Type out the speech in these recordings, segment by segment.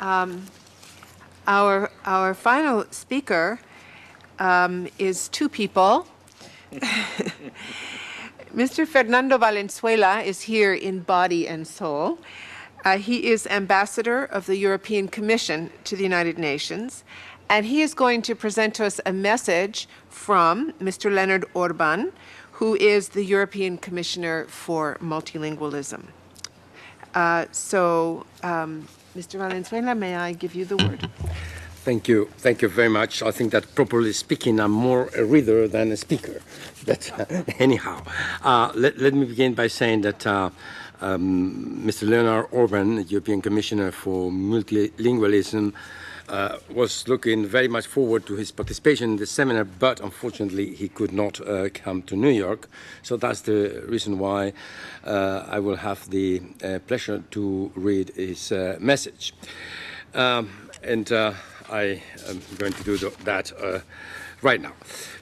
Our final speaker is two people. Mr. Fernando Valenzuela is here in body and soul. He is ambassador of the European Commission to the United Nations, and he is going to present to us a message from Mr. Leonard Orban, who is the European Commissioner for Multilingualism. Mr. Valenzuela, may I give you the word? Thank you. Thank you very much. I think that properly speaking, I'm more a reader than a speaker. But anyhow, let me begin by saying that Mr. Leonard Orban, European Commissioner for Multilingualism, was looking very much forward to his participation in the seminar, but unfortunately he could not come to New York. So that's the reason why I will have the pleasure to read his message. I am going to do that right now.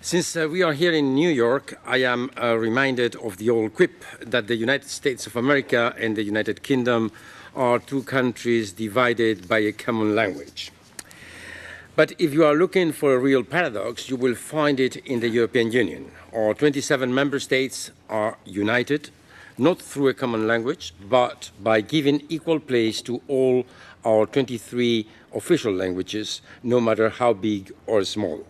Since we are here in New York, I am reminded of the old quip that the United States of America and the United Kingdom are two countries divided by a common language. But if you are looking for a real paradox, you will find it in the European Union. Our 27 member states are united, not through a common language, but by giving equal place to all our 23 official languages, no matter how big or small.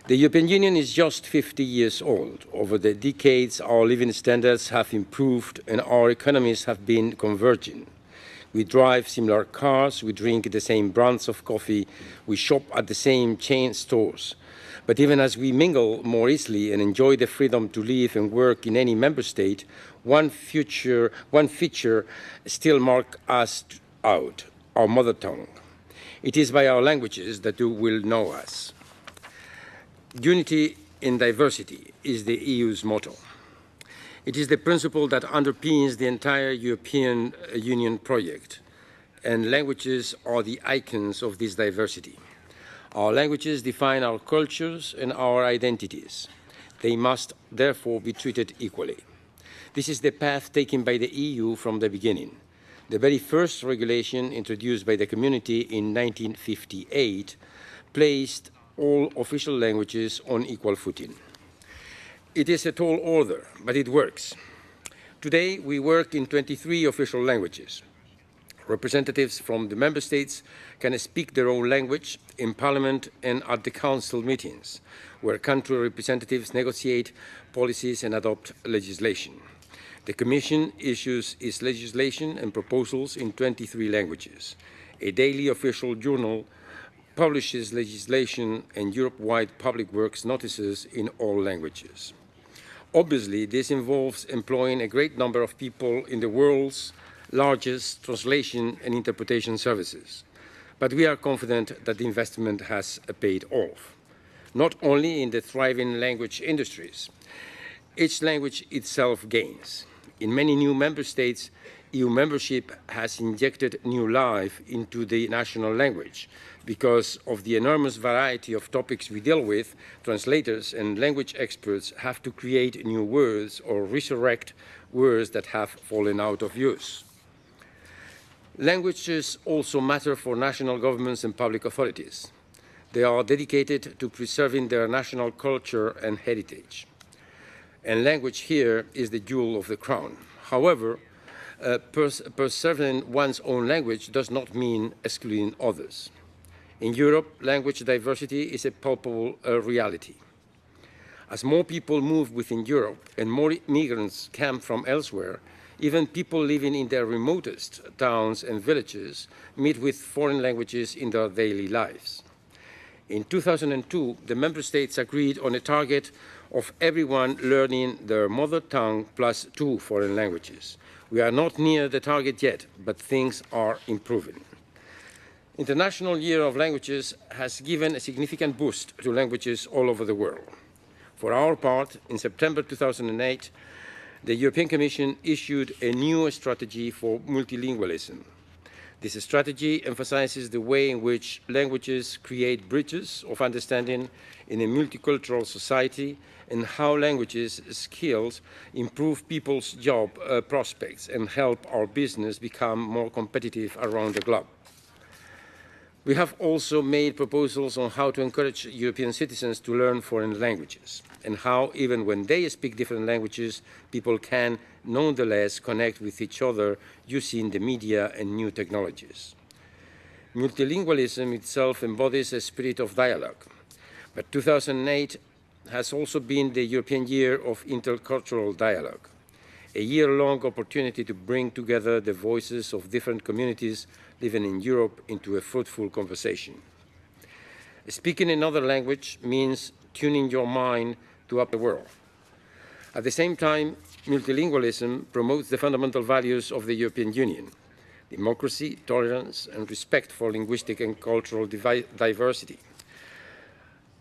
The European Union is just 50 years old. Over the decades, our living standards have improved and our economies have been converging. We drive similar cars, we drink the same brands of coffee, we shop at the same chain stores. But even as we mingle more easily and enjoy the freedom to live and work in any member state, one feature still marks us out, our mother tongue. It is by our languages that you will know us. Unity in diversity is the EU's motto. It is the principle that underpins the entire European Union project, and languages are the icons of this diversity. Our languages define our cultures and our identities. They must therefore be treated equally. This is the path taken by the EU from the beginning. The very first regulation introduced by the community in 1958 placed all official languages on equal footing. It is a tall order, but it works. Today, we work in 23 official languages. Representatives from the member states can speak their own language in Parliament and at the Council meetings, where country representatives negotiate policies and adopt legislation. The Commission issues its legislation and proposals in 23 languages. A daily official journal publishes legislation and Europe-wide public works notices in all languages. Obviously, this involves employing a great number of people in the world's largest translation and interpretation services. But we are confident that the investment has paid off, not only in the thriving language industries. Each language itself gains. In many new member states, EU membership has injected new life into the national language. Because of the enormous variety of topics we deal with, translators and language experts have to create new words or resurrect words that have fallen out of use. Languages also matter for national governments and public authorities. They are dedicated to preserving their national culture and heritage. And language here is the jewel of the crown. However, preserving one's own language does not mean excluding others. In Europe, language diversity is a palpable reality. As more people move within Europe and more migrants come from elsewhere, even people living in their remotest towns and villages meet with foreign languages in their daily lives. In 2002, the member states agreed on a target of everyone learning their mother tongue plus 2 foreign languages. We are not near the target yet, but things are improving. International Year of Languages has given a significant boost to languages all over the world. For our part, in September 2008, the European Commission issued a new strategy for multilingualism. This strategy emphasizes the way in which languages create bridges of understanding in a multicultural society and how languages skills improve people's job prospects and help our business become more competitive around the globe. We have also made proposals on how to encourage European citizens to learn foreign languages, and how, even when they speak different languages, people can nonetheless connect with each other using the media and new technologies. Multilingualism itself embodies a spirit of dialogue, but 2008 has also been the European Year of Intercultural Dialogue, a year-long opportunity to bring together the voices of different communities living in Europe into a fruitful conversation. Speaking another language means tuning your mind to up the world. At the same time, multilingualism promotes the fundamental values of the European Union: democracy, tolerance, and respect for linguistic and cultural diversity.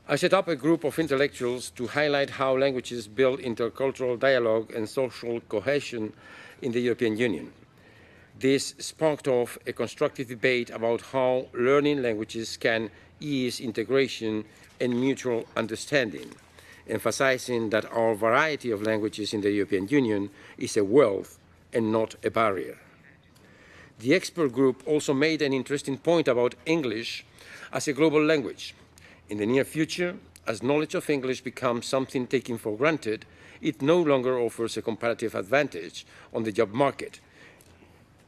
I set up a group of intellectuals to highlight how languages build intercultural dialogue and social cohesion in the European Union. This sparked off a constructive debate about how learning languages can ease integration and mutual understanding, emphasizing that our variety of languages in the European Union is a wealth and not a barrier. The expert group also made an interesting point about English as a global language. In the near future, as knowledge of English becomes something taken for granted, it no longer offers a comparative advantage on the job market.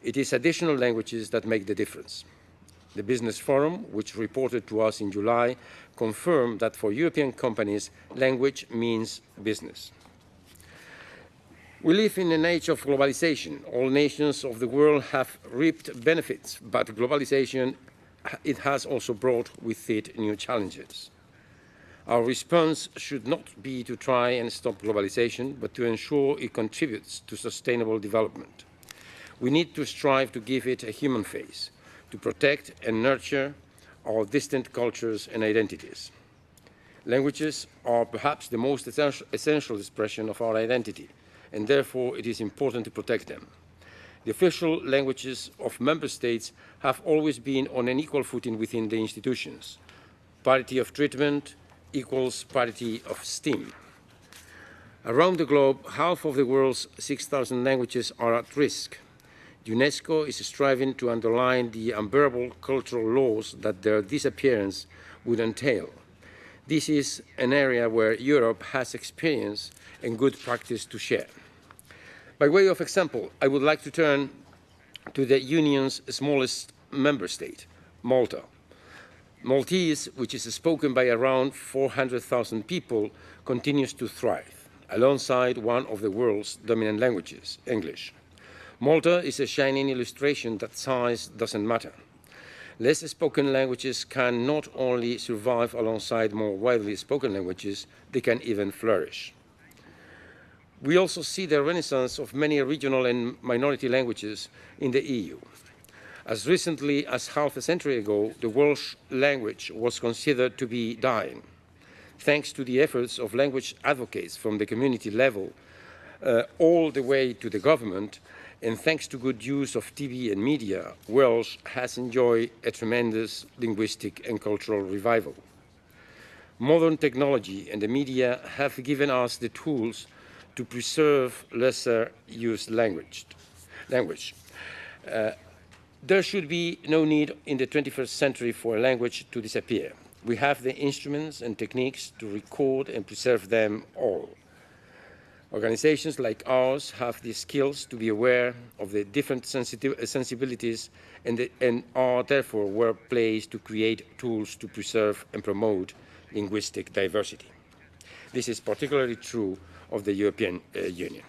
It is additional languages that make the difference. The Business Forum, which reported to us in July, confirmed that for European companies, language means business. We live in an age of globalization. All nations of the world have reaped benefits, but globalization, it has also brought with it new challenges. Our response should not be to try and stop globalization, but to ensure it contributes to sustainable development. We need to strive to give it a human face, to protect and nurture our distant cultures and identities. Languages are perhaps the most essential expression of our identity, and therefore it is important to protect them. The official languages of member states have always been on an equal footing within the institutions. Parity of treatment equals parity of esteem. Around the globe, half of the world's 6,000 languages are at risk. UNESCO is striving to underline the unbearable cultural loss that their disappearance would entail. This is an area where Europe has experience and good practice to share. By way of example, I would like to turn to the Union's smallest member state, Malta. Maltese, which is spoken by around 400,000 people, continues to thrive, alongside one of the world's dominant languages, English. Malta is a shining illustration that size doesn't matter. Less spoken languages can not only survive alongside more widely spoken languages, they can even flourish. We also see the renaissance of many regional and minority languages in the EU. As recently as half a century ago, the Welsh language was considered to be dying. Thanks to the efforts of language advocates from the community level all the way to the government, and thanks to good use of TV and media, Welsh has enjoyed a tremendous linguistic and cultural revival. Modern technology and the media have given us the tools to preserve lesser used language. There should be no need in the 21st century for a language to disappear. We have the instruments and techniques to record and preserve them all. Organizations like ours have the skills to be aware of the different sensibilities and are therefore well placed to create tools to preserve and promote linguistic diversity. This is particularly true of the European Union.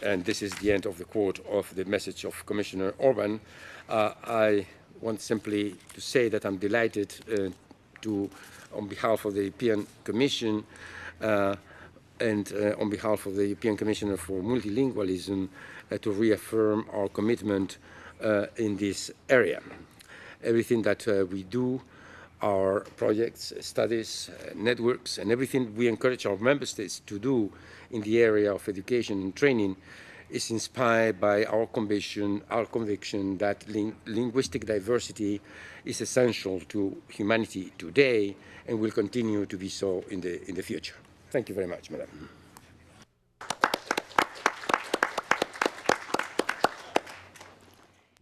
And this is the end of the quote of the message of Commissioner Orban. I want simply to say that I'm delighted on behalf of the European Commission and on behalf of the European Commissioner for Multilingualism to reaffirm our commitment in this area. Everything that we do, our projects, studies, networks, and everything we encourage our member states to do in the area of education and training is inspired by our conviction that linguistic diversity is essential to humanity today and will continue to be so in the future. Thank you very much, Madam.